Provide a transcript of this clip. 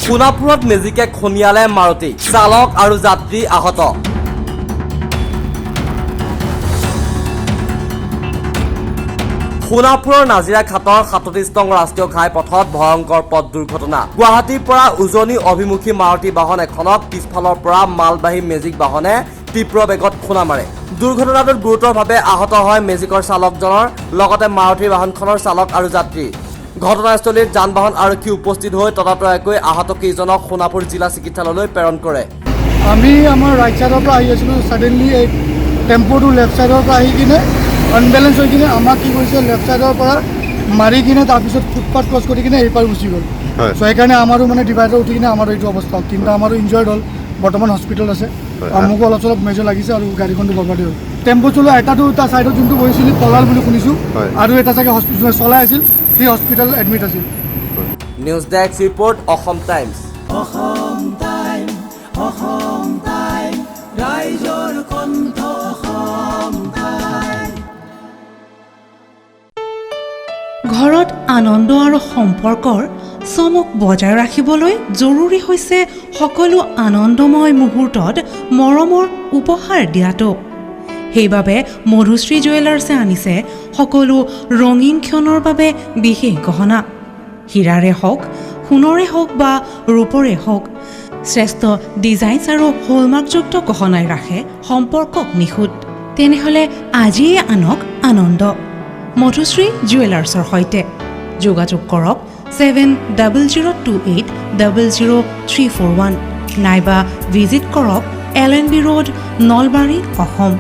সোণাপুৰত মেজিকে খনিয়ালে মাৰুতি, চালক আৰু যাত্ৰী আহত। সোণাপুৰৰ নাজিৰা ঘাটৰ 37 নং ৰাষ্ট্ৰীয় ঘাইপথত ভয়ংকৰ পথ দুৰ্ঘটনা। গুৱাহাটীৰ পৰা উজনি অভিমুখী মাৰুতি বাহন এখনক পিছফালৰ পৰা মালবাহী মেজিক বাহনে তীব্ৰ বেগত খুন্দা মাৰে। দুৰ্ঘটনাটোত গুৰুতৰভাৱে আহত হয় মেজিকৰ চালকজনৰ লগতে মাৰুতি বাহনখনৰ চালক আৰু যাত্ৰী। ঘটনাস্থলীত যান বাহন আৰক্ষী উপস্থিত হৈ ততাতৈয়াকৈ আহত কেইজনক সোণাপুৰ জিলা চিকিৎসালয়লৈ প্ৰেৰণ কৰে। আমি আমাৰ ৰাইট চাইডৰ পৰা আহি আছিলোঁ, ছাডেনলি এই টেম্পোটো লেফ্ট চাইডৰ পৰা আহি কিনে আনবেলেঞ্চ হৈ কিনে আমাক কি কৰিছে, লেফ্ট চাইডৰ পৰা মাৰি কিনে তাৰপিছত ফুটপাথ ক্ৰছ কৰি কিনে এইপাৰ গুচি গ'ল। চ' সেইকাৰণে আমাৰো মানে ডিভাইডাৰ উঠি কিনে আমাৰো এইটো অৱস্থা, কিন্তু আমাৰো ইনজয়ড হ'ল, বৰ্তমান হস্পিটেল আছে। মোকো অলপ চলপ মেজৰ লাগিছে আৰু গাড়ীখনটো বৰবাদী হ'ল। টেম্পো চলোৱা এটাটো তাৰ ছাইডত যোনটো বহিছিল পলাল বুলি শুনিছোঁ, আৰু এটা চাগে হস্পিটেল চলাই আছিল, সি হস্পিটেল এডমিট আছিল। News desk report, Assam times. ঘৰত আনন্দ আৰু সম্পৰ্কৰ চমক বজাই ৰাখিবলৈ জৰুৰী হৈছে সকলো আনন্দময় মুহূৰ্তত মৰমৰ উপহাৰ দিয়াটো। সেইবাবে মধুশ্ৰী জুৱেলাৰ্ছে আনিছে সকলো ৰঙীন ক্ষণৰ বাবে বিশেষ গহনা। হীৰাৰে হওক, সোণৰে হওক বা ৰূপৰে হওক, শ্ৰেষ্ঠ ডিজাইনছ আৰু হলমাৰ্কযুক্ত গহনাই ৰাখে সম্পৰ্কক নিখুঁত। তেনেহ'লে আজিয়ে আনক আনন্দ মধুশ্ৰী জুৱেলাৰ্ছৰ সৈতে। যোগাযোগ কৰক 7002800341 নাইবা ভিজিট কৰক LNB ৰোড, নলবাৰী, অসম।